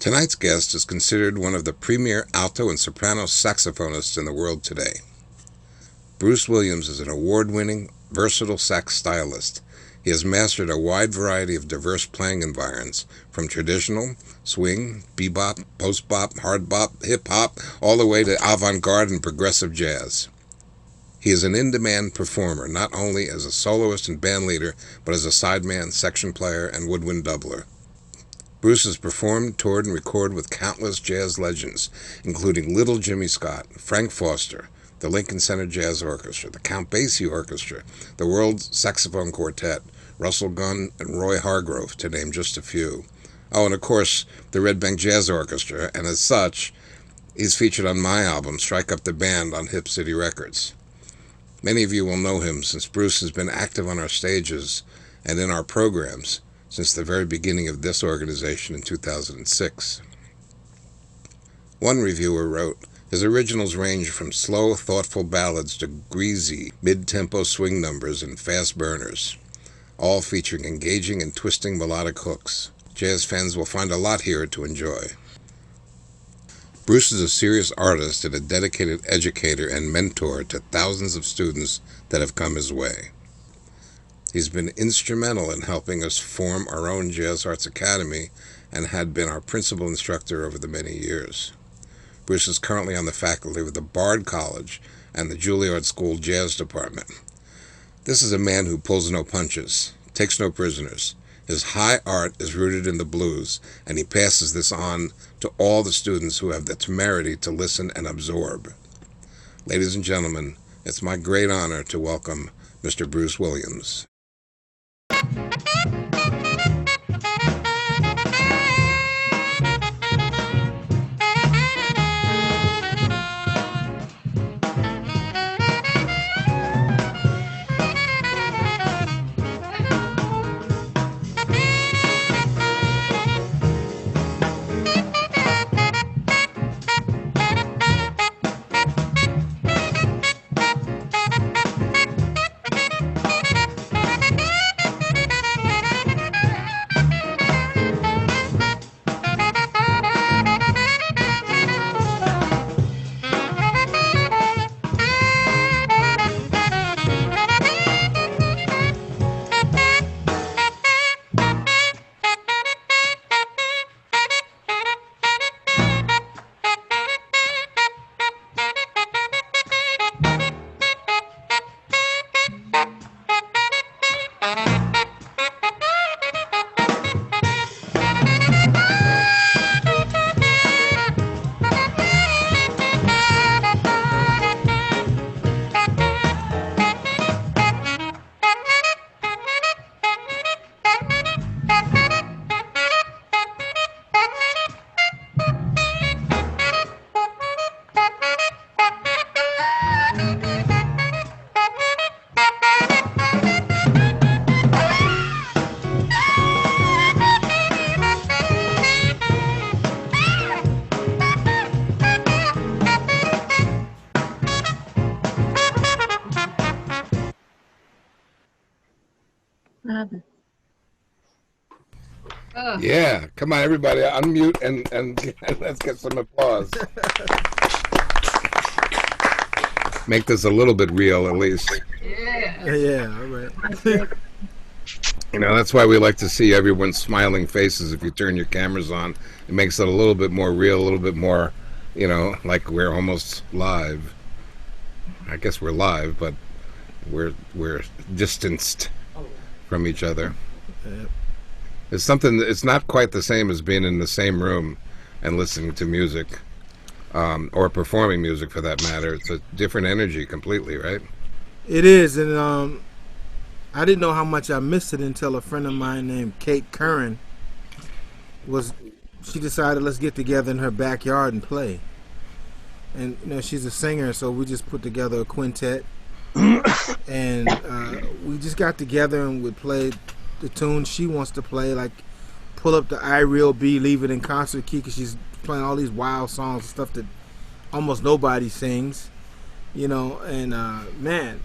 Tonight's guest is considered one of the premier alto and soprano saxophonists in the world today. Bruce Williams is an award-winning, versatile sax stylist. He has mastered a wide variety of diverse playing environments, from traditional, swing, bebop, post-bop, hard bop, hip-hop, all the way to avant-garde and progressive jazz. He is an in-demand performer, not only as a soloist and band leader, but as a sideman, section player, and woodwind doubler. Bruce has performed, toured, and recorded with countless jazz legends, including Little Jimmy Scott, Frank Foster, the Lincoln Center Jazz Orchestra, the Count Basie Orchestra, the World Saxophone Quartet, Russell Gunn, and Roy Hargrove, to name just a few. Oh, and of course, the Red Bank Jazz Orchestra, and as such, he's featured on my album, Strike Up the Band, on Hip City Records. Many of you will know him since Bruce has been active on our stages and in our programs since the very beginning of this organization in 2006. One reviewer wrote, his originals range from slow, thoughtful ballads to greasy, mid-tempo swing numbers and fast burners, all featuring engaging and twisting melodic hooks. Jazz fans will find a lot here to enjoy. Bruce is a serious artist and a dedicated educator and mentor to thousands of students that have come his way. He's been instrumental in helping us form our own Jazz Arts Academy and had been our principal instructor over the many years. Bruce is currently on the faculty of the Bard College and the Juilliard School Jazz Department. This is a man who pulls no punches, takes no prisoners. His high art is rooted in the blues, and he passes this on to all the students who have the temerity to listen and absorb. Ladies and gentlemen, it's my great honor to welcome Mr. Bruce Williams. Yeah, come on, everybody, unmute and let's get some applause. Make this a little bit real, at least. Yeah, all right. You know, that's why we like to see everyone's smiling faces. If you turn your cameras on, it makes it a little bit more real, a little bit more, you know, like we're almost live. I guess we're live, but we're distanced from each other. It's something. It's not quite the same as being in the same room and listening to music, or performing music for that matter. It's a different energy completely, right? It is, and I didn't know how much I missed it until a friend of mine named Kate Curran she decided let's get together in her backyard and play. And you know, she's a singer, so we just put together a quintet, and we just got together and would play the tune she wants to play, like pull up the I Real B, leave it in concert key, because she's playing all these wild songs and stuff that almost nobody sings, you know. And man,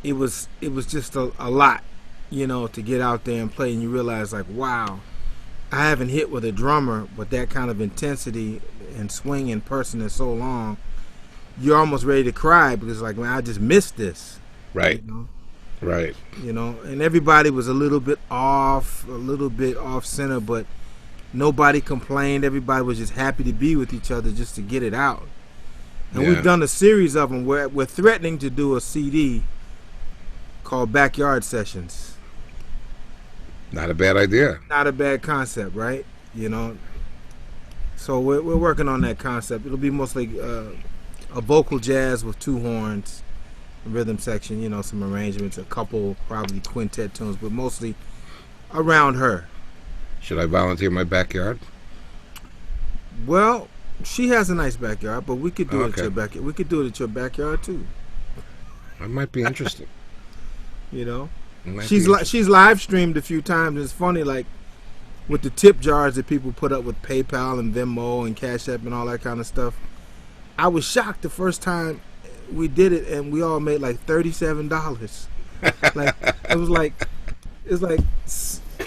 it was just a lot, you know, to get out there and play, and you realize like, wow, I haven't hit with a drummer with that kind of intensity and swing in person in so long. You're almost ready to cry because, like, man, I just missed this. You Right. know, Right. and everybody was a little bit off center, but nobody complained. Everybody was just happy to be with each other just to get it out. And we've Yeah. done a series of them where we're threatening to do a CD called Backyard Sessions. Not a bad idea. Not a bad concept, right? So we're working on that concept. It'll be mostly a vocal jazz with two horns, a rhythm section, some arrangements, a couple probably quintet tunes, but mostly around her. Should I volunteer my backyard? Well, she has a nice backyard, but we could do it at Okay. your backyard. We could do it at your backyard too. That might be interesting. You know, It might she's be she's live streamed a few times. It's funny, like with the tip jars that people put up with PayPal and Venmo and Cash App and all that kind of stuff. I was shocked the first time we did it, and we all made like $37. Like it's like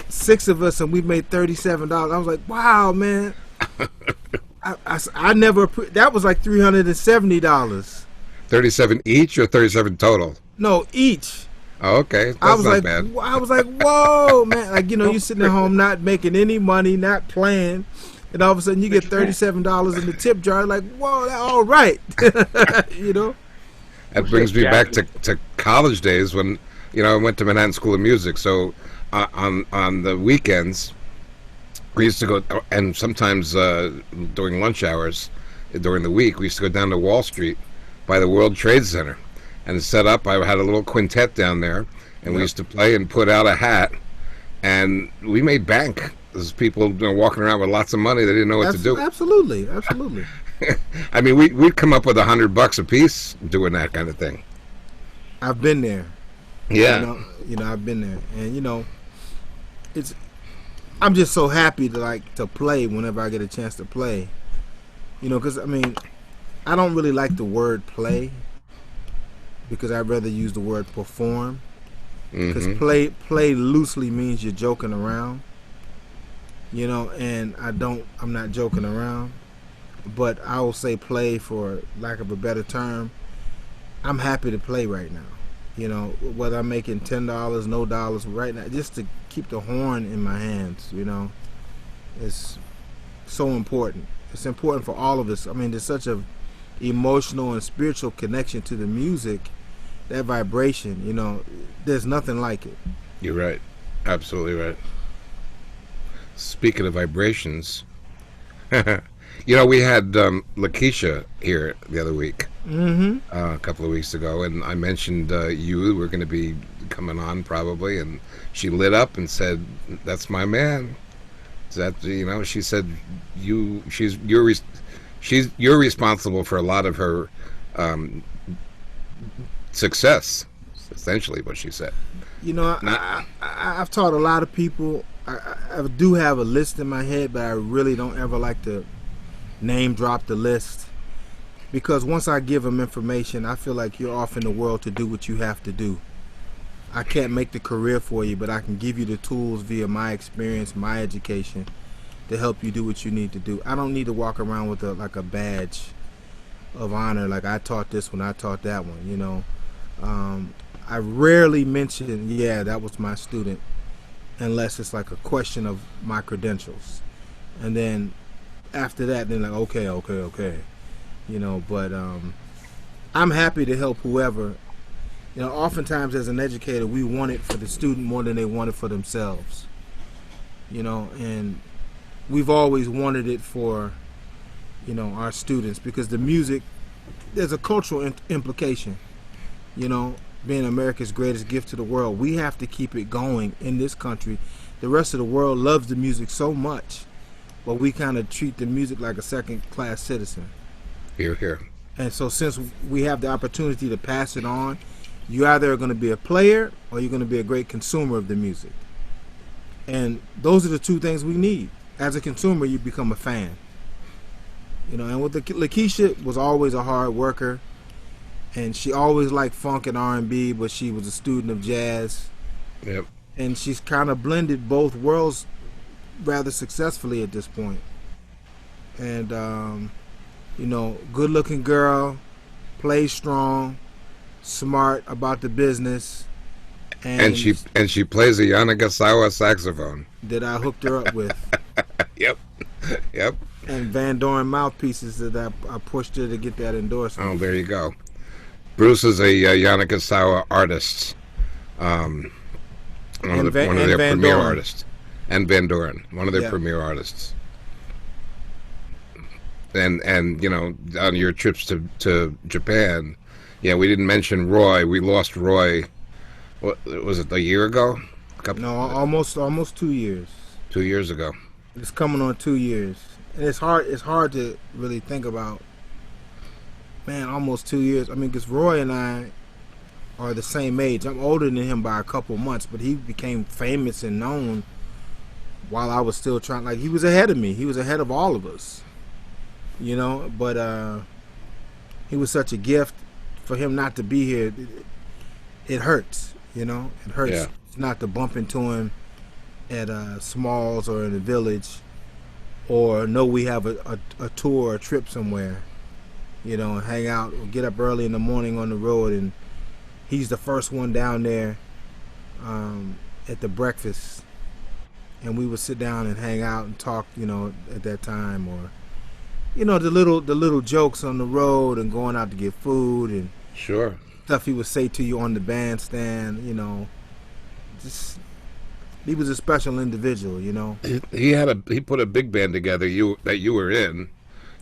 six of us, and we made $37. I was like, wow, man. I never that was like $370. 37 each or 37 total? No, each. Oh, okay. That's I was not like, bad. I was like, whoa, man! Like you sitting at home not making any money, not playing, and all of a sudden you get $37 in the tip jar. Like, whoa, that all right, you know. That brings me back to college days when, I went to Manhattan School of Music. So on the weekends, we used to go, and sometimes during lunch hours during the week, we used to go down to Wall Street by the World Trade Center and set up. I had a little quintet down there, and we used to play and put out a hat, and we made bank. There's people walking around with lots of money. They didn't know what to do. Absolutely. I mean, we'd come up with $100 a piece doing that kind of thing. I've been there. Yeah. I've been there, and it's. I'm just so happy to play whenever I get a chance to play. Because I mean, I don't really like the word play because I'd rather use the word perform. Because play loosely means you're joking around. And I'm not joking around. But I will say play for lack of a better term. I'm happy to play right now. Whether I'm making $10, no dollars right now, just to keep the horn in my hands, it's so important. It's important for all of us. I mean, there's such a emotional and spiritual connection to the music, that vibration, there's nothing like it. You're right. Absolutely right. Speaking of vibrations, we had Lakeisha here the other week, a couple of weeks ago, and I mentioned you were going to be coming on probably, and she lit up and said, "That's my man." She said you're responsible for a lot of her success. Essentially, what she said. I've taught a lot of people. I do have a list in my head, but I really don't ever like to name drop the list, because once I give them information, I feel like you're off in the world to do what you have to do. I can't make the career for you, but I can give you the tools via my experience, my education, to help you do what you need to do. I don't need to walk around with a badge of honor, like I taught this one, I taught that one. I rarely mention, that was my student, unless it's like a question of my credentials, and then after that, then like okay. But I'm happy to help whoever. Oftentimes as an educator, we want it for the student more than they want it for themselves. And we've always wanted it for, our students, because the music, there's a cultural implication. Being America's greatest gift to the world, we have to keep it going in this country. The rest of the world loves the music so much, but we kind of treat the music like a second-class citizen. Here, here. And so since we have the opportunity to pass it on, you either are going to be a player or you're going to be a great consumer of the music. And those are the two things we need. As a consumer, you become a fan. And with Lakeisha was always a hard worker, and she always liked funk and R&B, but she was a student of jazz. Yep. And she's kind of blended both worlds rather successfully at this point. And good looking girl, plays strong, smart about the business, And and she plays a Yanagasawa saxophone. that I hooked her up with, Yep. Yep. and Van Doren mouthpieces that I pushed her to get that Oh, endorsement. there you go. Bruce is a Yanagasawa artist. Um, one of And their Van premier Doren. artists, and Van Doren, one of their Yeah. premier artists. And on your trips to Japan, yeah, we didn't mention Roy. We lost Roy. What was it? A year ago? A couple, No, almost 2 years. 2 years ago. It's coming on 2 years, and it's hard. It's hard to really think about. Man, almost 2 years. I mean, because Roy and I are the same age. I'm older than him by a couple months, but he became famous and known while I was still trying. Like, he was ahead of me. He was ahead of all of us. But he was such a gift. For him not to be here, it hurts. It hurts Yeah. not to bump into him at Smalls or in the village, or know we have a tour or a trip somewhere, and hang out or get up early in the morning on the road, and he's the first one down there at the breakfast, and we would sit down and hang out and talk, at that time, or the little jokes on the road and going out to get food and Sure. stuff he would say to you on the bandstand, just he was a special individual. He put a big band together. You were in.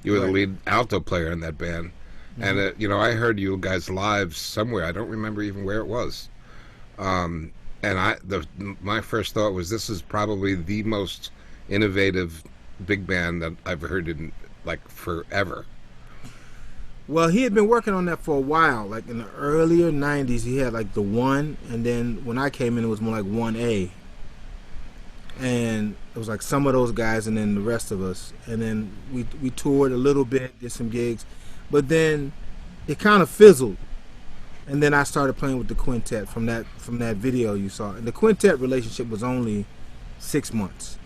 You were the Right. lead alto player in that band, and I heard you guys live somewhere. I don't remember even where it was. And my first thought was, this is probably the most innovative big band that I've heard in like forever. Well, he had been working on that for a while. Like in the earlier '90s, he had like the one, and then when I came in, it was more like 1A, and it was like some of those guys, and then the rest of us. And then we toured a little bit, did some gigs, but then it kind of fizzled. And then I started playing with the quintet from that video you saw. And the quintet relationship was only 6 months.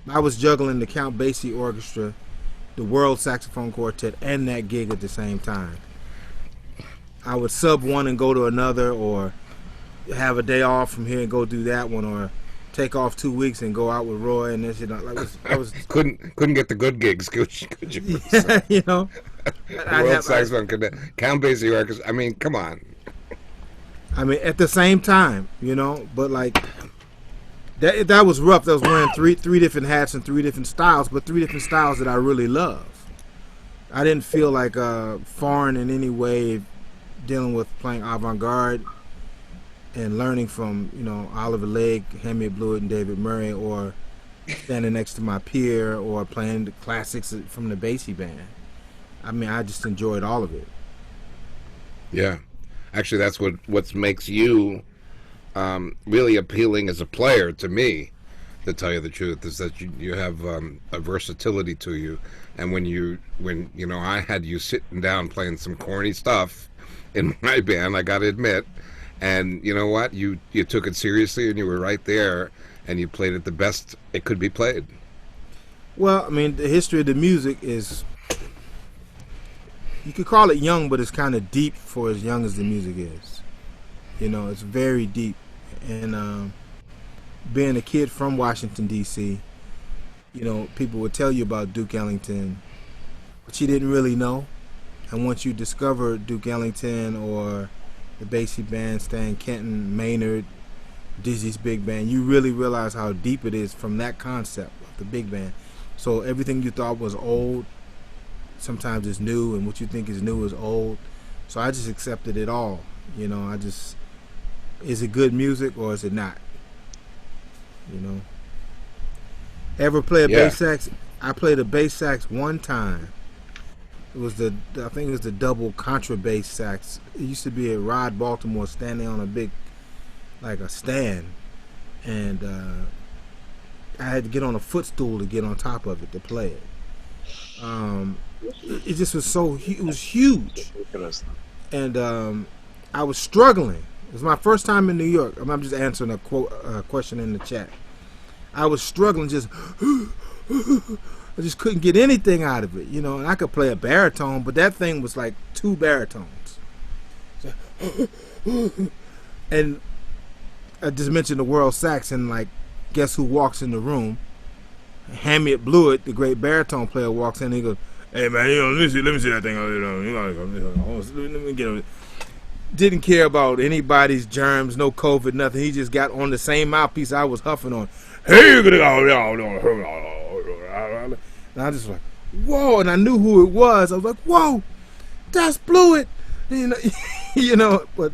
I was juggling the Count Basie Orchestra, the World Saxophone Quartet, and that gig at the same time. I would sub one and go to another, or have a day off from here and go do that one, or take off 2 weeks and go out with Roy and this. I was Couldn't get the good gigs, could you? you know. World Saxophone Count Basie Orchestra. I mean, come on. I mean, at the same time, but like that was rough. That was wearing three different hats and 3 different styles, but 3 different styles that I really love. I didn't feel like foreign in any way, dealing with playing avant-garde and learning from Oliver Legg, Hamiet Blewett, and David Murray, or standing next to my peer, or playing the classics from the Basie band. I mean, I just enjoyed all of it. Yeah, actually, that's what makes you really appealing as a player to me. To tell you the truth, is that you have a versatility to you, and when I had you sitting down playing some corny stuff in my band, I got to admit, and you know what, you took it seriously, and you were right there, and you played it the best it could be played. Well, I mean, the history of the music is, you could call it young, but it's kind of deep for as young as the music is. It's very deep. And being a kid from Washington, D.C., people would tell you about Duke Ellington, but you didn't really know. And once you discover Duke Ellington or the Basie Band, Stan Kenton, Maynard, Dizzy's Big Band, you really realize how deep it is from that concept of the big band. So everything you thought was old sometimes is new, and what you think is new is old. So I just accepted it all. Is it good music or is it not? Ever play a bass sax? I played a bass sax one time. It was I think it was the double contrabass sax. It used to be at Rod Baltimore, standing on a big, like a stand, and I had to get on a footstool to get on top of it to play it. It just was it was huge, and I was struggling. It was my first time in New York. I'm just answering a question in the chat. I was struggling, just I just couldn't get anything out of it, you know. And I could play a baritone, but that thing was like two baritones. And I just mentioned the world sax, and like, guess who walks in the room? Hamid Blewett, the great baritone player, walks in and he goes, "Hey man, you know, let me see that thing. Let me get it." Didn't care about anybody's germs, no COVID, nothing. He just got on the same mouthpiece I was huffing on. Hey, and I just like, whoa, and I knew who it was. I was like, whoa, that's Blewett. You know, you know, but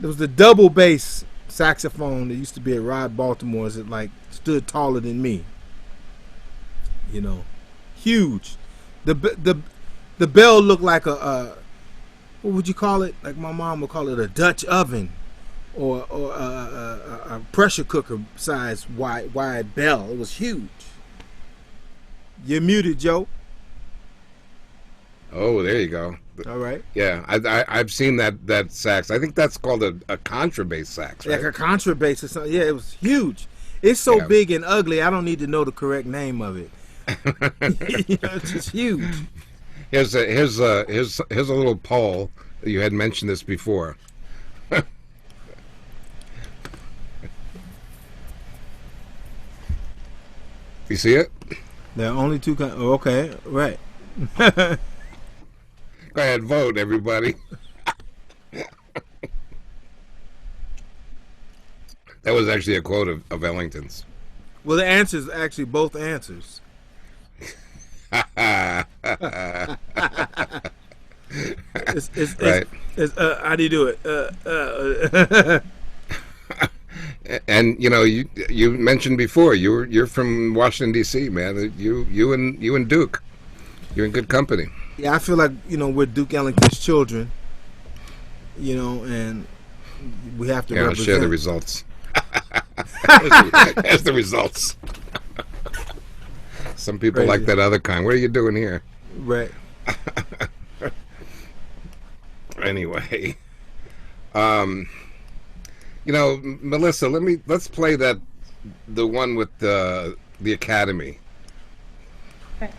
there was the double bass saxophone that used to be at Rod Baltimore's that like stood taller than me. You know, huge. The bell looked like a what would you call it? Like my mom would call it a Dutch oven, or a pressure cooker size wide bell. It was huge. You're muted, Joe. Oh, there you go. All right. Yeah, I've seen that sax. I think that's called a contrabass sax, right? Like a contrabass or something. Yeah, it was huge. It's so Yeah. big and ugly. I don't need to know the correct name of it. You know, it's just huge. Here's a little poll. You had mentioned this before. You see it? There are only two kinds. Oh, okay, right. Go ahead, vote, everybody. That was actually a quote of Ellington's. Well, the answers actually both answers. Right. How do you do it? And you know, you mentioned before you're from Washington D.C., man. You and Duke, you're in good company. Yeah, I feel like, you know, we're Duke Ellington's children. You know, and we have to Yeah, I'll represent. share the results. There's the results. Some people Crazy. like that other kind. What are you doing here? Right. Anyway, you know, Melissa, let's play the one with the Academy. Okay.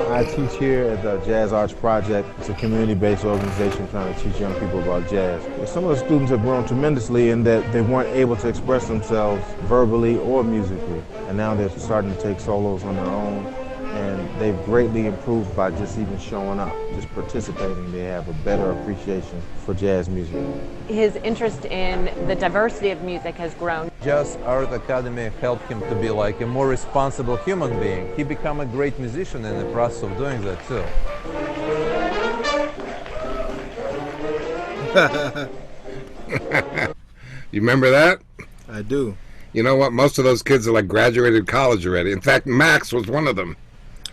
I teach here at the Jazz Arts Project. It's a community-based organization trying to teach young people about jazz. Some of the students have grown tremendously in that they weren't able to express themselves verbally or musically. And now they're starting to take solos on their own. And they've greatly improved by just even showing up, just participating. They have a better appreciation for jazz music. His interest in the diversity of music has grown. Jazz Art Academy helped him to be like a more responsible human being. He became a great musician in the process of doing that too. You remember that? I do. You know what? Most of those kids are like graduated college already. In fact, Max was one of them.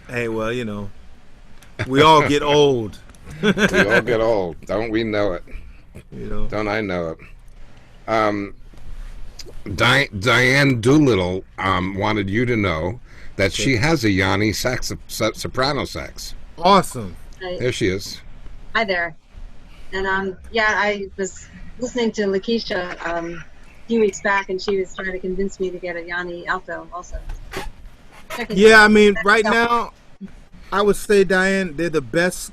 Hey, well, you know, we all get old. We all get old. Don't we know it? You know. Don't I know it? Diane Doolittle wanted you to know that she has a Yanni soprano sax. Awesome. There she is. Hi there. And yeah, I was listening to Lakeisha a few weeks back, and she was trying to convince me to get a Yanni alto also. Yeah, I mean, right now, I would say, Diane, they're the best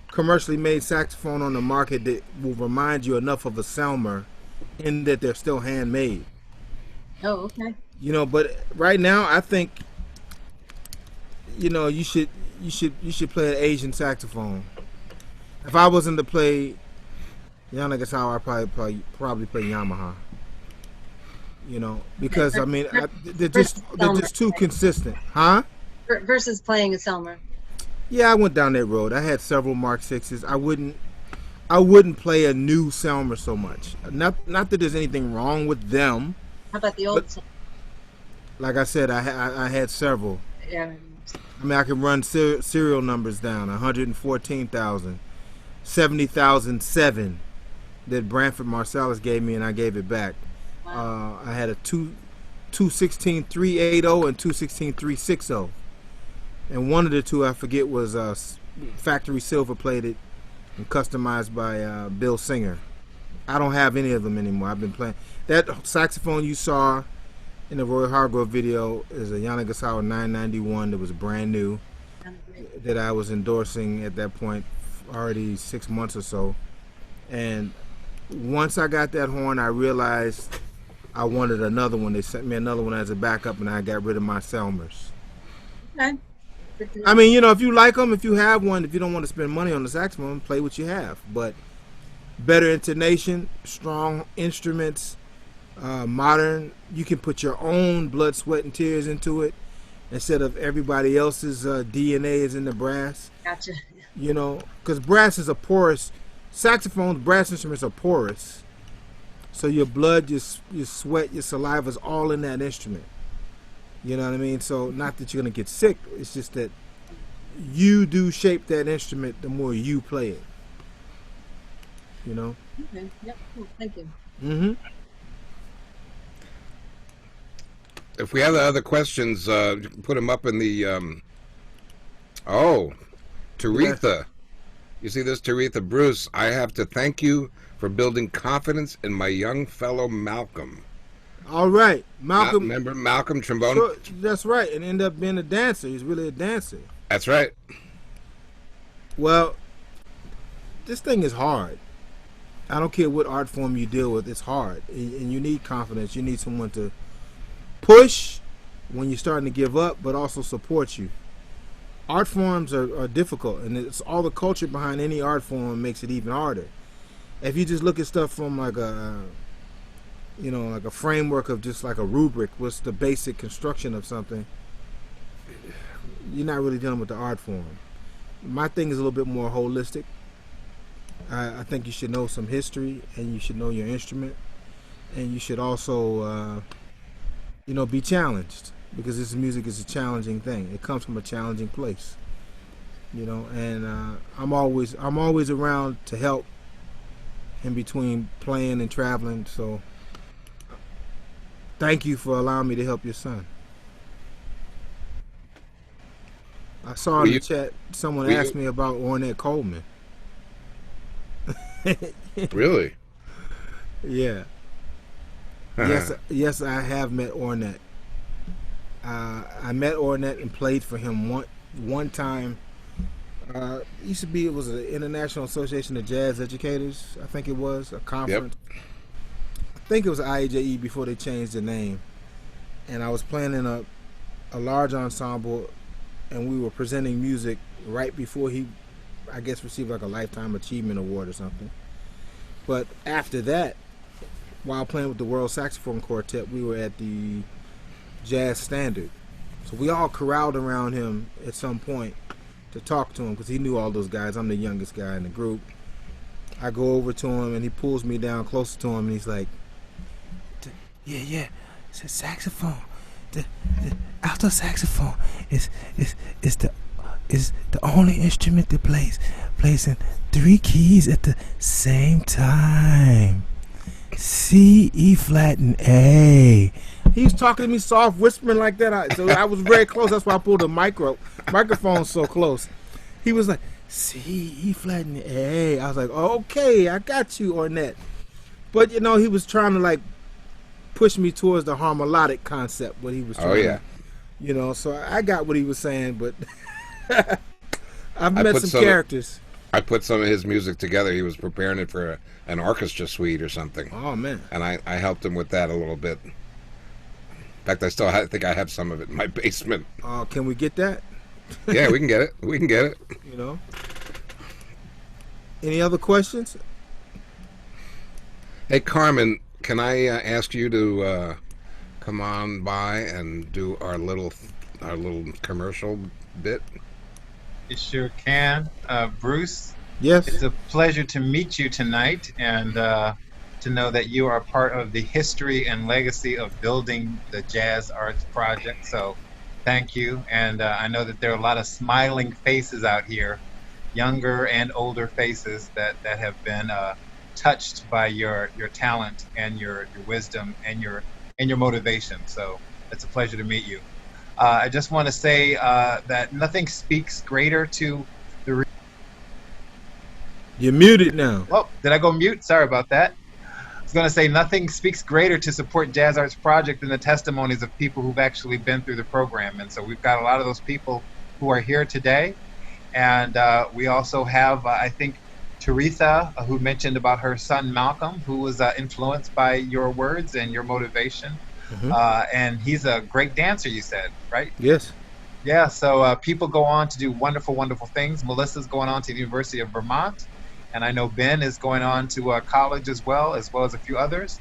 commercially made saxophone on the market that will remind you enough of a Selmer in that they're still handmade. Oh, okay. You know, but right now, I think, you know, you should play an Asian saxophone. If I wasn't to play Yanagisawa, I'd probably play Yamaha. You know, because I mean, they're just too consistent, huh? Versus playing a Selmer. Yeah, I went down that road. I had several Mark Sixes. I wouldn't play a new Selmer so much. Not that there's anything wrong with them. How about the old Selmer? Like I said, I had several. Yeah. I mean, I can run serial numbers down: 114,000, 70,007 that Branford Marsalis gave me, and I gave it back. Wow. I had a 216-380 and 216-360, and one of the two I forget was factory silver plated and customized by Bill Singer. I don't have any of them anymore. I've been playing that saxophone you saw in the Roy Hargrove video is a Yanagisawa 991 that was brand new that I was endorsing at that point already 6 months or so. And once I got that horn, I realized I wanted another one. They sent me another one as a backup, and I got rid of my Selmers. Okay. Good to know. I mean, you know, if you like them, if you have one, if you don't want to spend money on the saxophone, play what you have. But better intonation, strong instruments, modern. You can put your own blood, sweat, and tears into it instead of everybody else's DNA is in the brass. Gotcha. You know, because brass is a porous. Saxophones, brass instruments are porous. So your blood, your sweat, your saliva is all in that instrument. You know what I mean? So not that you're going to get sick. It's just that you do shape that instrument the more you play it. You know? Okay. Yep. Cool. Thank you. Mm-hmm. If we have other questions, you can put them up in the. Taretha. You see this, Taretha? Bruce, I have to thank you for building confidence in my young fellow Malcolm. All right. Malcolm. Remember Malcolm Trombone? Sure, that's right. And ended up being a dancer. He's really a dancer. That's right. Well, this thing is hard. I don't care what art form you deal with. It's hard. And you need confidence. You need someone to push when you're starting to give up, but also support you. Art forms are difficult, and it's all the culture behind any art form makes it even harder. If you just look at stuff from like a, you know, like a framework of just like a rubric, what's the basic construction of something, you're not really dealing with the art form. My thing is a little bit more holistic. I think you should know some history, and you should know your instrument, and you should also, you know, be challenged, because this music is a challenging thing. It comes from a challenging place, you know. And I'm always around to help in between playing and traveling. So thank you for allowing me to help your son. I saw in the chat someone asked me about Ornette Coleman. Really? Yeah. Yes, I have met Ornette. I met Ornette and played for him one time. It was an International Association of Jazz Educators. I think it was a conference. Yep. I think it was IAJE before they changed the name. And I was playing in a large ensemble, and we were presenting music right before he, I guess, received like a Lifetime Achievement Award or something. But after that, while playing with the World Saxophone Quartet, we were at the Jazz Standard. So we all corralled around him at some point to talk to him, because he knew all those guys. I'm the youngest guy in the group. I go over to him, and he pulls me down closer to him, and he's like, yeah, it's a saxophone. The alto saxophone is the only instrument that plays in 3 keys at the same time. C, E flat, and A. He was talking to me soft, whispering like that. So I was very close. That's why I pulled the microphone so close. He was like, C, E flat, and A. I was like, okay, I got you, Ornette. But, you know, he was trying to, like, push me towards the harmonic concept, what he was trying to, you know, so I got what he was saying, but I've met some characters. I put some of his music together. He was preparing it for an orchestra suite or something. Oh, man. And I helped him with that a little bit. In fact, I think I have some of it in my basement. Can we get that? Yeah, we can get it. We can get it. You know. Any other questions? Hey, Carmen, can I ask you to come on by and do our little commercial bit? You sure can. Bruce, yes, it's a pleasure to meet you tonight, and to know that you are part of the history and legacy of building the Jazz Arts Project. So thank you. And I know that there are a lot of smiling faces out here, younger and older faces that have been touched by your talent and your wisdom and your motivation. So it's a pleasure to meet you. I just want to say that nothing speaks greater to the You're muted now. Oh, did I go mute? Sorry about that. I was going to say nothing speaks greater to support Jazz Arts Project than the testimonies of people who've actually been through the program. And so we've got a lot of those people who are here today. And we also have, I think, Teresa, who mentioned about her son Malcolm, who was influenced by your words and your motivation. And he's a great dancer, you said, right? Yes. Yeah, so people go on to do wonderful, wonderful things. Melissa's going on to the University of Vermont. And I know Ben is going on to college as well as a few others.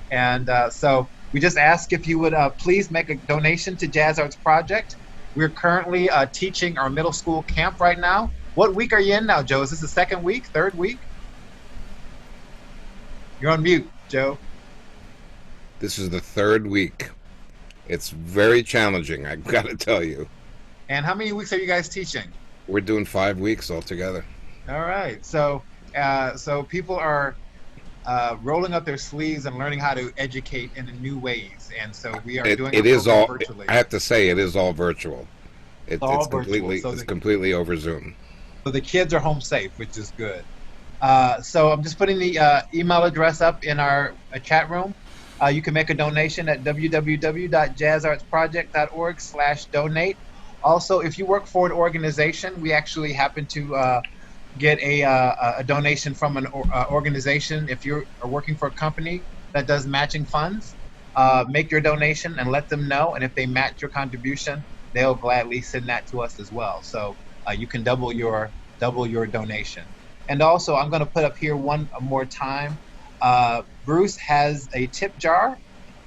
And so we just ask if you would please make a donation to Jazz Arts Project. We're currently teaching our middle school camp right now. What week are you in now, Joe? Is this the second week, third week? You're on mute, Joe. This is the third week. It's very challenging, I've got to tell you. And how many weeks are you guys teaching? We're doing 5 weeks altogether. All right. So people are rolling up their sleeves and learning how to educate in new ways. And so we are doing it is all virtually. I have to say, it is all virtual. It's completely So it's completely over Zoom. So the kids are home safe, which is good. So I'm just putting the email address up in our chat room. You can make a donation at www.jazzartsproject.org/donate. Also, if you work for an organization, we actually happen to get a donation from an organization. If you are working for a company that does matching funds, make your donation and let them know. And if they match your contribution, they'll gladly send that to us as well. So you can double your donation. And also, I'm going to put up here one more time. Bruce has a tip jar,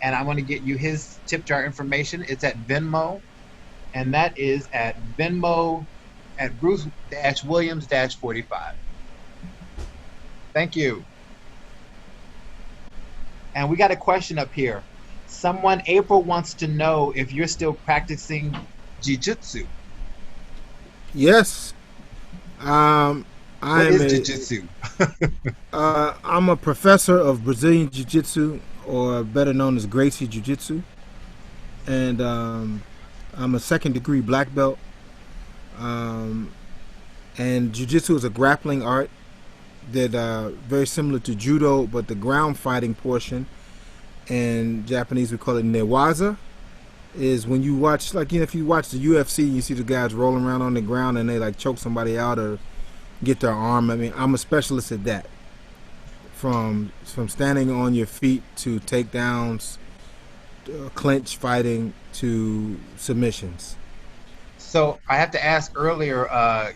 and I'm going to get you his tip jar information. It's at Venmo, and that is at Venmo at Bruce-Williams-45. Thank you. And we got a question up here. April wants to know if you're still practicing jiu-jitsu. Yes. What is jiu-jitsu? I'm a professor of Brazilian Jiu-Jitsu, or better known as Gracie Jiu-Jitsu. And I'm a second-degree black belt. And Jiu-Jitsu is a grappling art that very similar to Judo, but the ground fighting portion, in Japanese we call it newaza, is when you watch, like, you know, if you watch the UFC, you see the guys rolling around on the ground and they like choke somebody out or get their arm. I mean, I'm a specialist at that. From standing on your feet to takedowns, clinch fighting to submissions. So I have to ask earlier,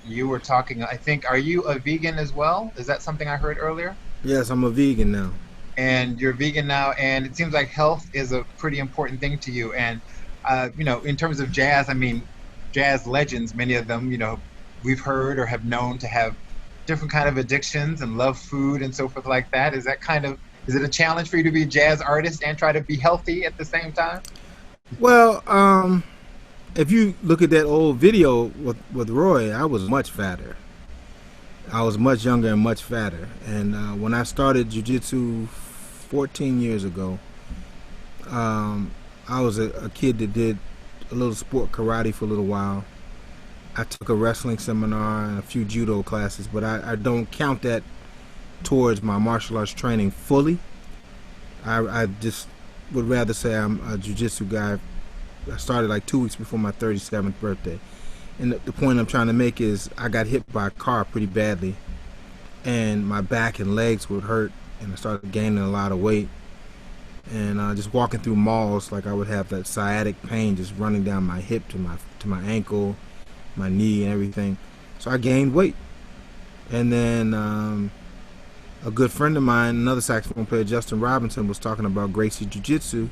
you were talking, I think, are you a vegan as well? Is that something I heard earlier? Yes, I'm a vegan now. And you're vegan now, and it seems like health is a pretty important thing to you. And, you know, in terms of jazz, I mean, jazz legends, many of them, you know, we've heard or have known to have different kind of addictions and love food and so forth like that. Is it a challenge for you to be a jazz artist and try to be healthy at the same time? Well, if you look at that old video with Roy, I was much fatter. I was much younger and much fatter. And when I started jiu-jitsu 14 years ago, I was a kid that did a little sport karate for a little while. I took a wrestling seminar and a few judo classes, but I don't count that towards my martial arts training fully. I just would rather say I'm a jiu-jitsu guy. I started like 2 weeks before my 37th birthday. And the point I'm trying to make is I got hit by a car pretty badly, and my back and legs would hurt, and I started gaining a lot of weight. And just walking through malls, like I would have that sciatic pain just running down my hip to my ankle, my knee, and everything. So I gained weight. And then a good friend of mine, another saxophone player, Justin Robinson, was talking about Gracie Jiu-Jitsu.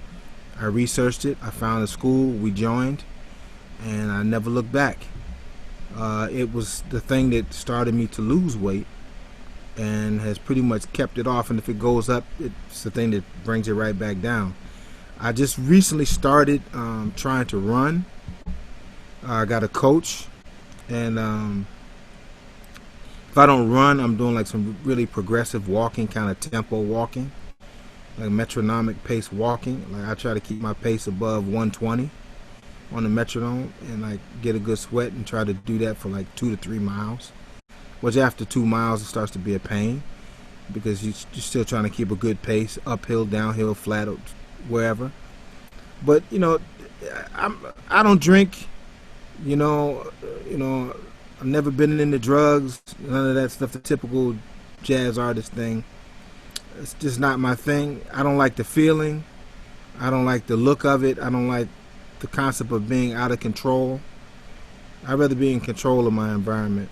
I researched it. I found a school. We joined, and I never looked back. It was the thing that started me to lose weight and has pretty much kept it off. And if it goes up, it's the thing that brings it right back down. I just recently started trying to run. I got a coach, and if I don't run, I'm doing like some really progressive walking, kind of tempo walking, like metronomic pace walking. Like I try to keep my pace above 120 on the metronome and like get a good sweat and try to do that for like 2 to 3 miles. which after 2 miles it starts to be a pain because you're still trying to keep a good pace, uphill, downhill, flat, wherever. But I don't drink. You know, I've never been into drugs, none of that stuff, the typical jazz artist thing. It's just not my thing. I don't like the feeling. I don't like the look of it. I don't like the concept of being out of control. I'd rather be in control of my environment.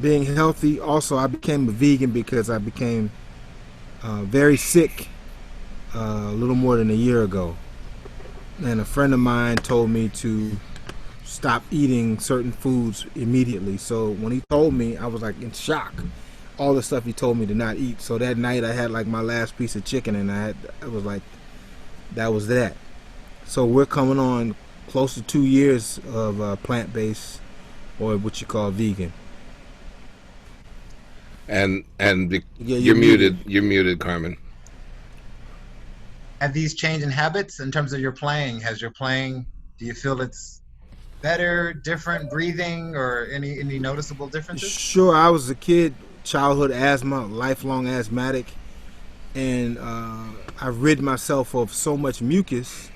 Being healthy, also, I became a vegan because I became very sick a little more than a year ago. And a friend of mine told me to stop eating certain foods immediately. So when he told me, I was like in shock. All the stuff he told me to not eat. So that night I had like my last piece of chicken, and I was like, that was that. So we're coming on close to 2 years of plant-based, or what you call vegan. And Yeah, you're muted. You're muted, Carmen. Have these changed in habits in terms of your playing? Do you feel it's better, different, breathing, or any noticeable differences? Sure, I was a kid, childhood asthma, lifelong asthmatic, and I rid myself of so much mucus.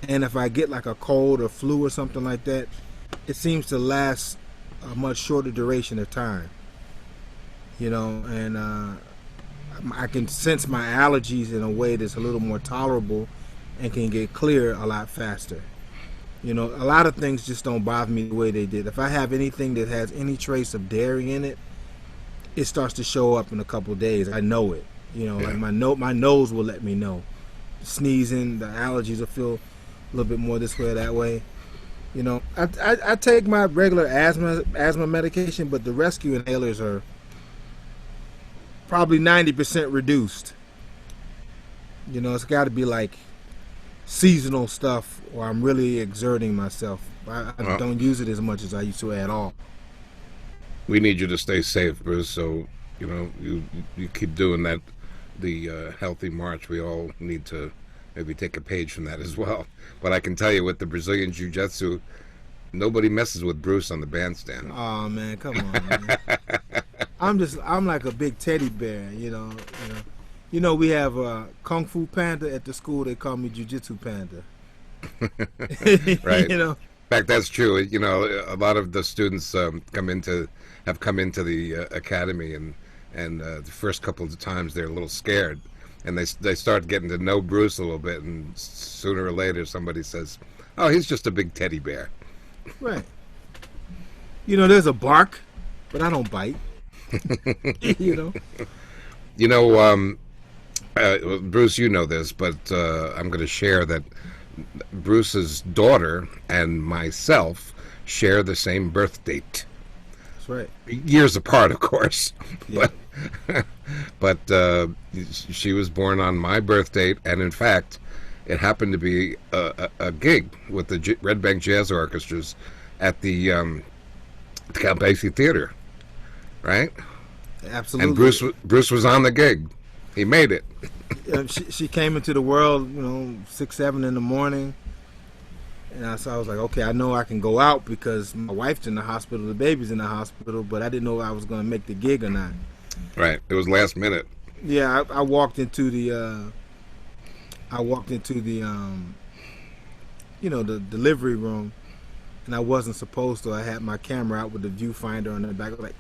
And if I get like a cold or flu or something like that, it seems to last a much shorter duration of time. And I can sense my allergies in a way that's a little more tolerable and can get clear a lot faster. A lot of things just don't bother me the way they did. If I have anything that has any trace of dairy in it, it starts to show up in a couple of days. I know it. Like my nose will let me know. Sneezing, the allergies will feel a little bit more this way or that way. I take my regular asthma medication, but the rescue inhalers are probably 90% reduced. It's got to be like seasonal stuff, or I'm really exerting myself. I don't use it as much as I used to at all. We need you to stay safe, Bruce. So you keep doing that, the healthy march. We all need to maybe take a page from that as well. But I can tell you, with the Brazilian Jiu-Jitsu, nobody messes with Bruce on the bandstand. Oh man, come on, man. I'm like a big teddy bear, we have Kung Fu Panda at the school. They call me Jiu-Jitsu Panda. Right. In fact, that's true. A lot of the students have come into the academy, and the first couple of times they're a little scared, and they start getting to know Bruce a little bit, and sooner or later somebody says, "Oh, he's just a big teddy bear." Right. There's a bark, but I don't bite. Bruce, you know this, but I'm going to share that Bruce's daughter and myself share the same birth date. That's right. Years apart, of course. Yeah. But she was born on my birth date, and in fact, it happened to be a gig with the Red Bank Jazz Orchestras at the Count Basie Theater, right? Absolutely. And Bruce was on the gig. He made it. She came into the world, 6, 7 in the morning, and so I was like, okay, I know I can go out because my wife's in the hospital, the baby's in the hospital, but I didn't know I was going to make the gig or not. Right. It was last minute. Yeah, I walked into the the delivery room, and I wasn't supposed to. I had my camera out with the viewfinder on the back. I was like,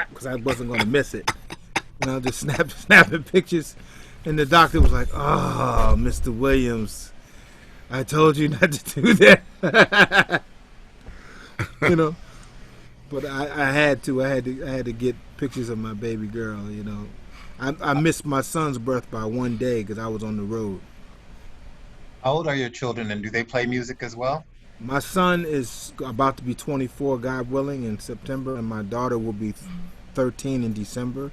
because I wasn't going to miss it. Just snapping pictures, and the doctor was like, "Oh, Mr. Williams, I told you not to do that." But I had to get pictures of my baby girl. I missed my son's birth by 1 day because I was on the road. How old are your children, and do they play music as well? My son is about to be 24, God willing, in September, and my daughter will be 13 in December.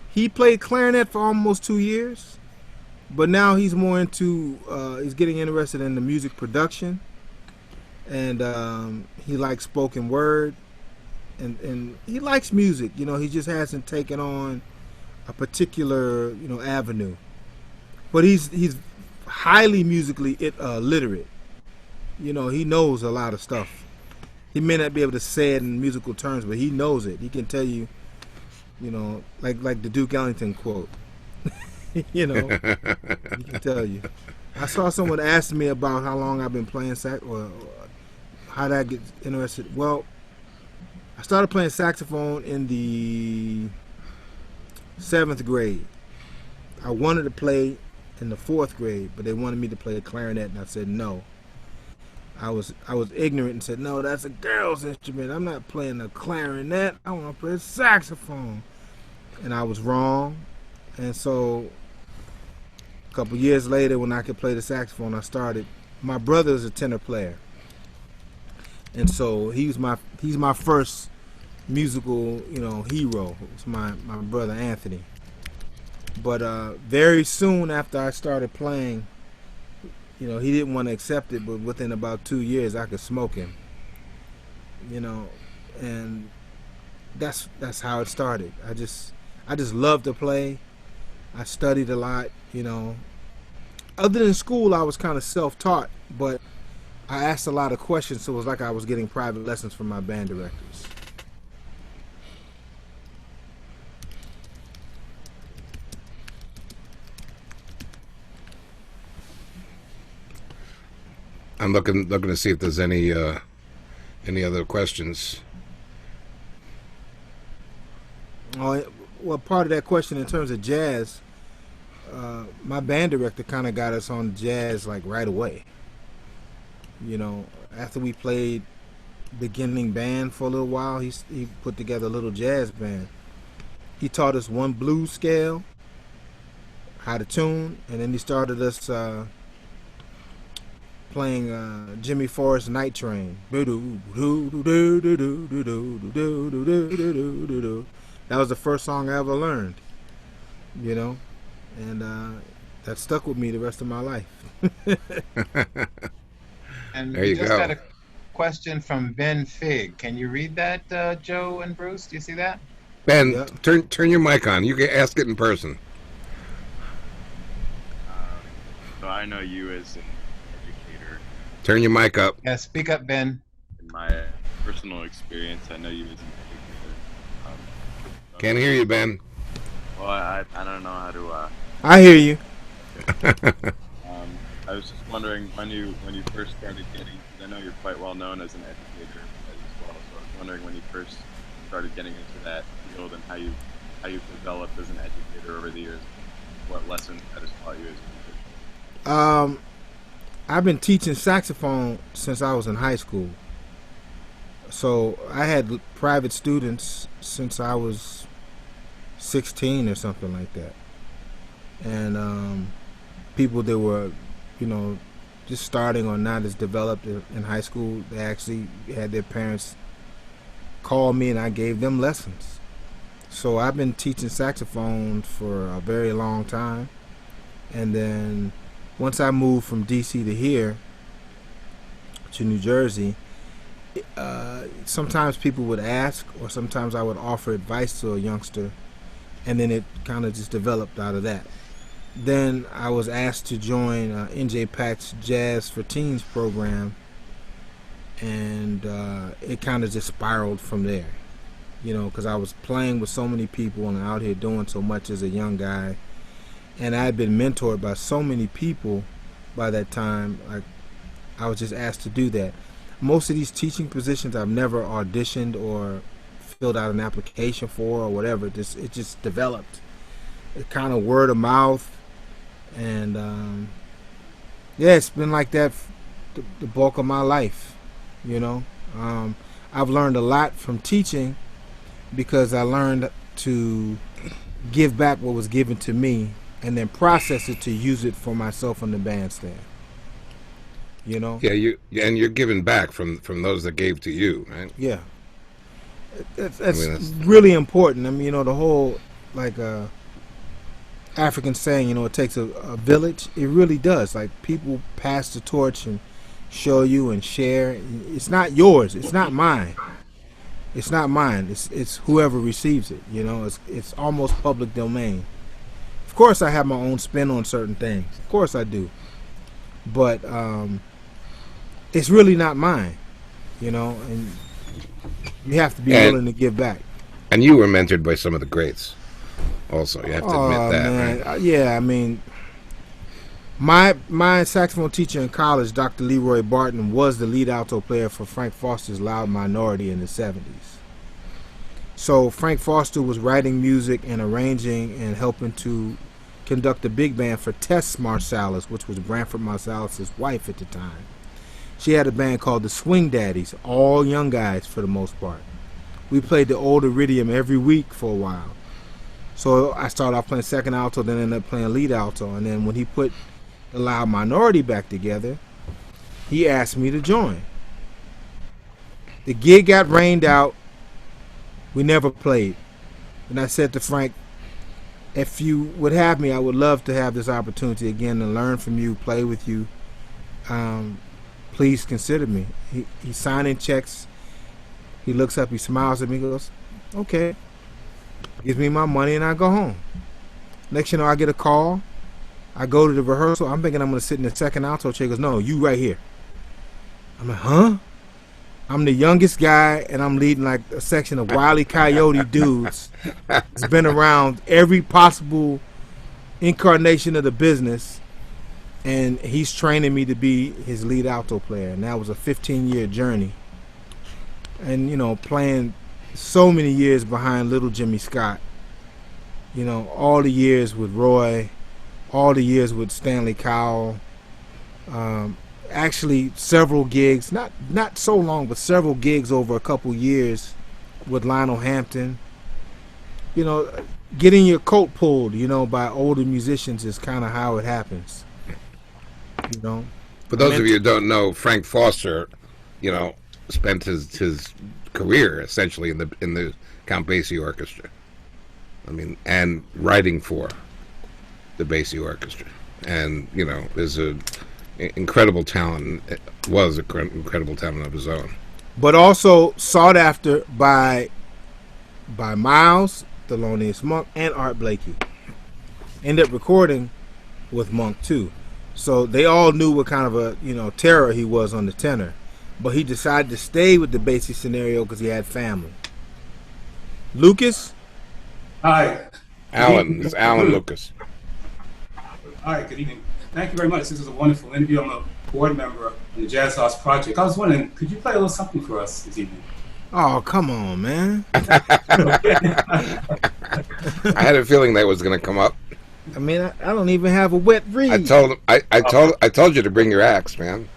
He played clarinet for almost 2 years, but now he's more into, he's getting interested in the music production, and he likes spoken word, and he likes music. He just hasn't taken on a particular, avenue. But he's highly musically literate. He knows a lot of stuff. He may not be able to say it in musical terms, but he knows it. He can tell you, like the Duke Ellington quote. He can tell you. I saw someone ask me about how long I've been playing sax, or how did I get interested. Well, I started playing saxophone in the 7th grade. I wanted to play in the 4th grade, but they wanted me to play the clarinet, and I said no. I was ignorant and said, no, that's a girl's instrument. I'm not playing the clarinet. I want to play the saxophone. And I was wrong. And so a couple years later, when I could play the saxophone, I started. My brother's a tenor player, and so he's my first musical, hero. It's my brother Anthony. But very soon after I started playing, he didn't want to accept it, but within about 2 years I could smoke him. And that's how it started. I just loved to play. I studied a lot, Other than school, I was kind of self-taught, but I asked a lot of questions, so it was like I was getting private lessons from my band directors. I'm looking to see if there's any other questions. Well, part of that question in terms of jazz, my band director kind of got us on jazz like right away. After we played beginning band for a little while, he put together a little jazz band. He taught us one blues scale, how to tune, and then he started us playing Jimmy Forrest Night Train. That was the first song I ever learned, and that stuck with me the rest of my life. And there we you just go. got a question from Ben Fig. Can you read that, Joe and Bruce? Do you see that? Ben, Yeah. turn your mic on. You can ask it in person. So I know you as an educator. Turn your mic up. Yeah, speak up, Ben. In my personal experience, I know you as an educator. Can't hear you, Ben. Well, I don't know how to. I hear you. I was just wondering when you first started getting. I know you're quite well known as an educator as well. So I was wondering when you first started getting into that field and how you've developed as an educator over the years. What lessons that has taught you as a musician? I've been teaching saxophone since I was in high school. So I had private students since I was 16 or something like that. And people that were, just starting or not as developed in high school, they actually had their parents call me and I gave them lessons. So I've been teaching saxophone for a very long time. And then once I moved from DC to here, to New Jersey, sometimes people would ask, or sometimes I would offer advice to a youngster, and then it kind of just developed out of that. Then I was asked to join NJ Pack's Jazz for Teens program, and it kind of just spiraled from there, because I was playing with so many people and out here doing so much as a young guy, and I had been mentored by so many people by that time. I was just asked to do that. Most of these teaching positions I've never auditioned or filled out an application for or whatever. It just developed. It kind of word of mouth, and it's been like that the bulk of my life. I've learned a lot from teaching because I learned to give back what was given to me and then process it to use it for myself on the bandstand. Yeah, you're giving back from those that gave to you, right? Yeah. That's really important. The whole African saying, it takes a village. It really does. People pass the torch and show you and share. It's not yours. It's not mine. It's not mine. It's whoever receives it. It's almost public domain. Of course, I have my own spin on certain things. Of course, I do. But it's really not mine. you know, and you have to be And- willing to give back. And you were mentored by some of the greats. Also, you have to admit that, man. right? Yeah, I mean, my saxophone teacher in college, Dr. Leroy Barton, was the lead alto player for Frank Foster's Loud Minority in the 70s. So Frank Foster was writing music and arranging and helping to conduct the big band for Tess Marsalis, which was Branford Marsalis' wife at the time. She had a band called the Swing Daddies, all young guys for the most part. We played the old Iridium every week for a while. So I started off playing second alto, then ended up playing lead alto. And then when he put the Loud Minority back together, he asked me to join. The gig got rained out. We never played. And I said to Frank, if you would have me, I would love to have this opportunity again to learn from you, play with you. Please consider me. He's signing checks. He looks up, he smiles at me, goes, okay. Gives me my money and I go home. Next you know, I get a call. I go to the rehearsal. I'm thinking I'm going to sit in the second alto chair. He goes, no, you right here. I'm like, huh? I'm the youngest guy and I'm leading like a section of Wile E. Coyote dudes. It's been around every possible incarnation of the business. And he's training me to be his lead alto player. And that was a 15-year journey. And, you know, playing so many years behind little Jimmy Scott. You know, all the years with Roy, all the years with Stanley Cowell. Actually, several gigs, not so long, but several gigs over a couple years with Lionel Hampton. You know, getting your coat pulled, you know, by older musicians is kind of how it happens. You know? For those of you who don't know, Frank Foster, you know, spent his career essentially in the Count Basie Orchestra. I mean, and writing for the Basie Orchestra, and you know, is a incredible talent. Was an incredible talent of his own. But also sought after by Miles, Thelonious Monk, and Art Blakey. Ended up recording with Monk too, so they all knew what kind of a, you know, terror he was on the tenor. But he decided to stay with the Basie scenario because he had family. Lucas? Hi. Alan. It's Alan Lucas. Hi, good evening. Thank you very much. This was a wonderful interview. I'm a board member on the Jazz Arts Project. I was wondering, could you play a little something for us this evening? Oh, come on, man. I had a feeling that was going to come up. I mean, I don't even have a wet reed. I told you to bring your axe, man.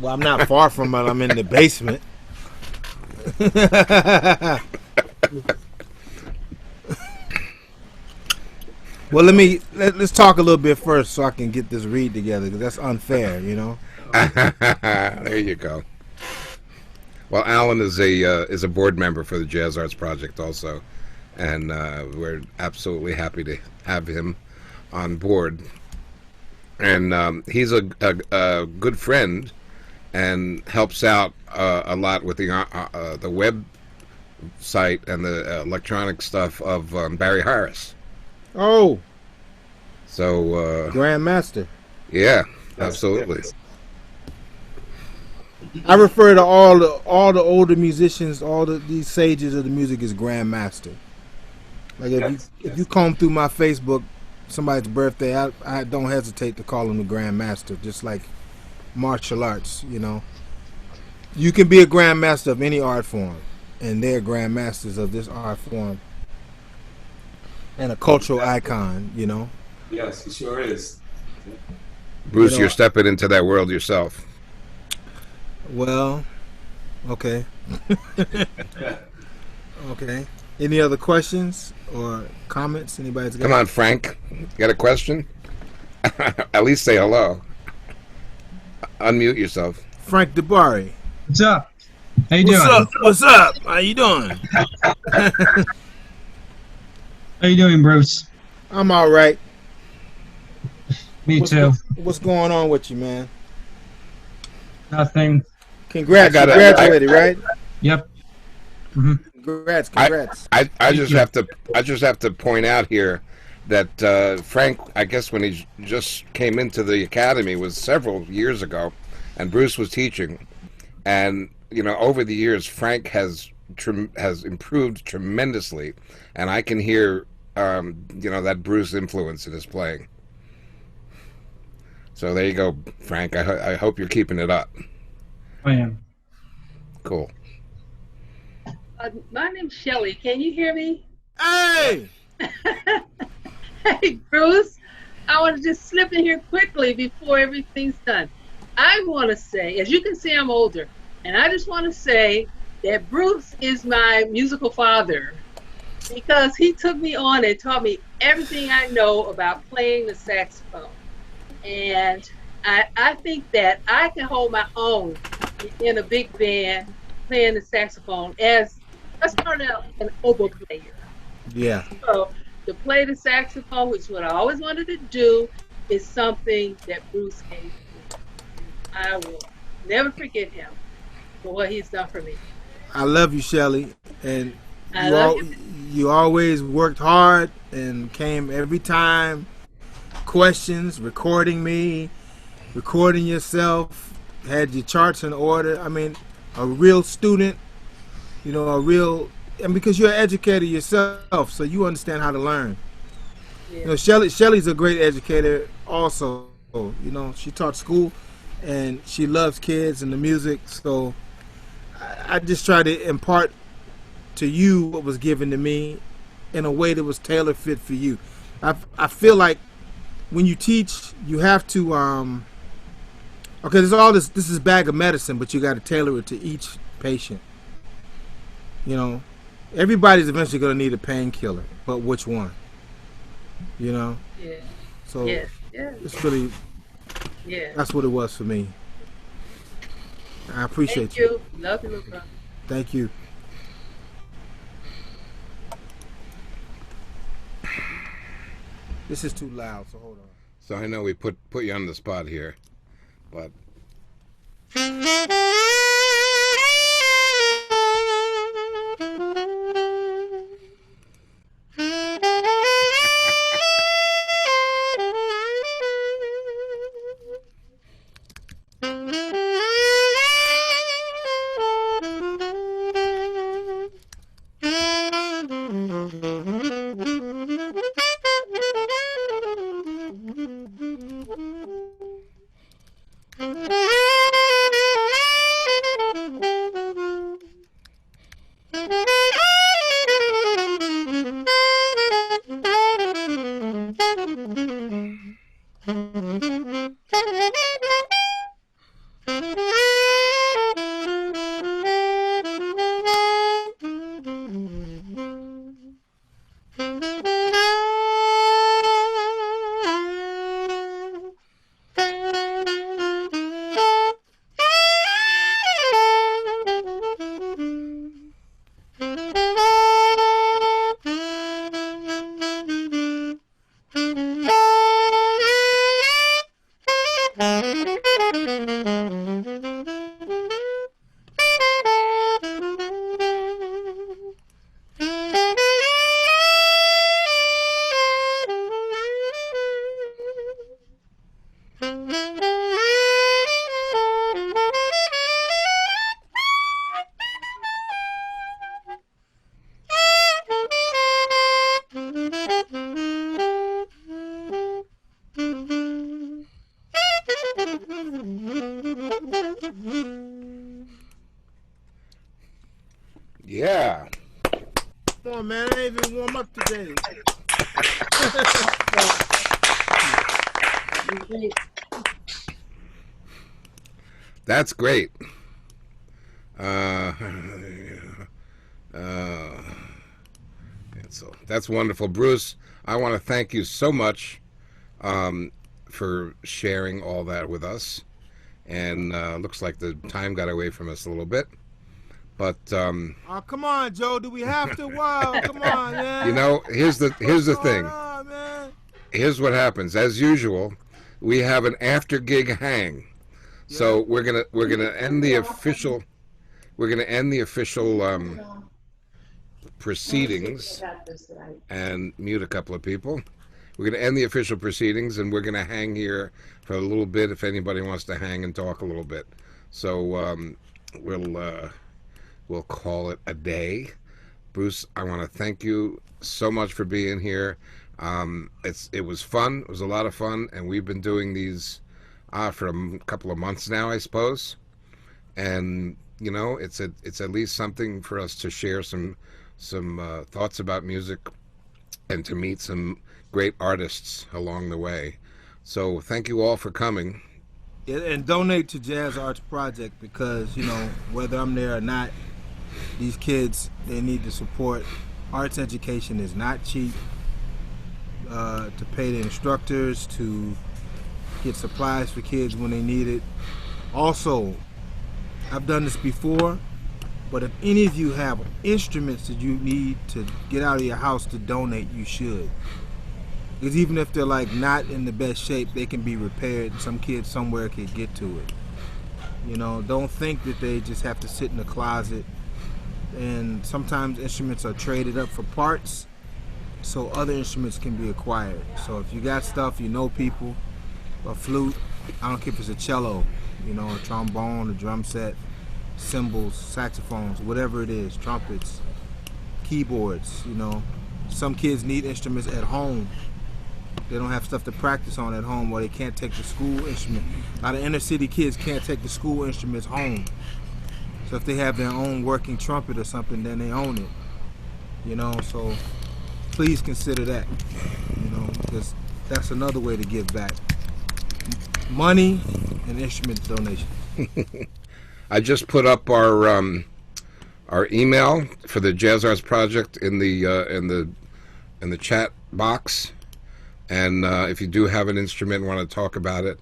Well, I'm not far from it. I'm in the basement. Well, let's talk a little bit first so I can get this read together, because that's unfair, you know. There you go. Well, Alan is a board member for the Jazz Arts Project also, and we're absolutely happy to have him on board. And he's a good friend and helps out a lot with the web site and the electronic stuff of Barry Harris. Oh, so Grandmaster. Yeah, absolutely. I refer to all the older musicians, these sages of the music as Grandmaster. Like if you comb through my Facebook, somebody's birthday, I don't hesitate to call them the Grandmaster, just like martial arts, you know. You can be a Grandmaster of any art form, and they're Grandmasters of this art form. And a cultural icon, you know. Yes, he sure is. Bruce, you're stepping into that world yourself. Well, okay. Okay. Any other questions or comments? Anybody's got? Come on, Frank. Got a question? At least say hello. Unmute yourself. Frank DeBari. What's up? How you doing? What's up? How you doing? How you doing, Bruce? I'm all right. Me too. What's going on with you, man? Nothing. Congrats, you graduated, right? Yep. Mm-hmm. Congrats. I just have to point out here that Frank, I guess when he just came into the academy was several years ago, and Bruce was teaching, and over the years, Frank has improved tremendously, and I can hear that Bruce influence in his playing. So there you go, Frank. I hope you're keeping it up. I am. Cool. My name's Shelly. Can you hear me? Hey! Hey, Bruce. I want to just slip in here quickly before everything's done. I want to say, as you can see, I'm older, and I just want to say that Bruce is my musical father because he took me on and taught me everything I know about playing the saxophone. And I think that I can hold my own in a big band playing the saxophone as I started out an oboe player. Yeah. So to play the saxophone, which is what I always wanted to do, is something that Bruce gave me. I will never forget him for what he's done for me. I love you, Shelly, and you. You always worked hard and came every time. Questions, recording me, recording yourself, had your charts in order. I mean, a real student, and because you're an educator yourself, so you understand how to learn. Yeah. Shelly's a great educator also. She taught school, and she loves kids and the music, so I just try to impart to you what was given to me in a way that was tailor fit for you. I feel like when you teach, you have to there's all this is bag of medicine, but you got to tailor it to each patient. Everybody's eventually going to need a painkiller, but which one? Yeah. So yeah. it's really, Yeah. that's what it was for me. I appreciate Thank you. Love you, little brother. Thank you. This is too loud, so hold on. So I know we put you on the spot here, but yeah. Come on, man. I ain't even warm up today. That's great. So that's wonderful, Bruce. I want to thank you so much for sharing all that with us. And looks like the time got away from us a little bit, but oh, come on, Joe. Do we have to? Wow, come on, man. here's the thing. On, man? Here's what happens. As usual, we have an after gig hang. So we're gonna end the official proceedings and mute a couple of people. We're gonna end the official proceedings, and we're gonna hang here for a little bit if anybody wants to hang and talk a little bit. So we'll call it a day. Bruce, I want to thank you so much for being here. It was fun. It was a lot of fun, and we've been doing these for a couple of months now, I suppose. And you know, it's at least something for us to share some thoughts about music and to meet some great artists along the way. So thank you all for coming. Yeah, and donate to Jazz Arts Project, because you know, whether I'm there or not, these kids, they need the support. Arts education is not cheap. To pay the instructors, to get supplies for kids when they need it. Also, I've done this before, but if any of you have instruments that you need to get out of your house to donate, you should. Because even if they're like not in the best shape, they can be repaired. Some kids somewhere could get to it. You know, don't think that they just have to sit in the closet. And sometimes instruments are traded up for parts, so other instruments can be acquired. So if you got stuff, you know people, a flute, I don't care if it's a cello, you know, a trombone, a drum set, cymbals, saxophones, whatever it is, trumpets, keyboards, you know. Some kids need instruments at home. They don't have stuff to practice on at home, or they can't take the school instrument. A lot of inner city kids can't take the school instruments home. So if they have their own working trumpet or something, then they own it. You know, so please consider that, you know, because that's another way to give back. Money and instrument donations. I just put up our email for the Jazz Arts Project in the chat box, and if you do have an instrument and want to talk about it,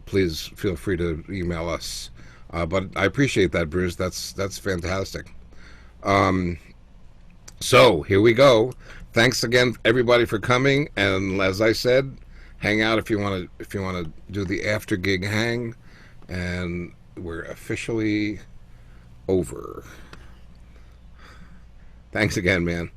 please feel free to email us. But I appreciate that, Bruce. That's fantastic. So here we go. Thanks again, everybody, for coming. And as I said, hang out if you want to do the after gig hang. And we're officially over. Thanks again, man.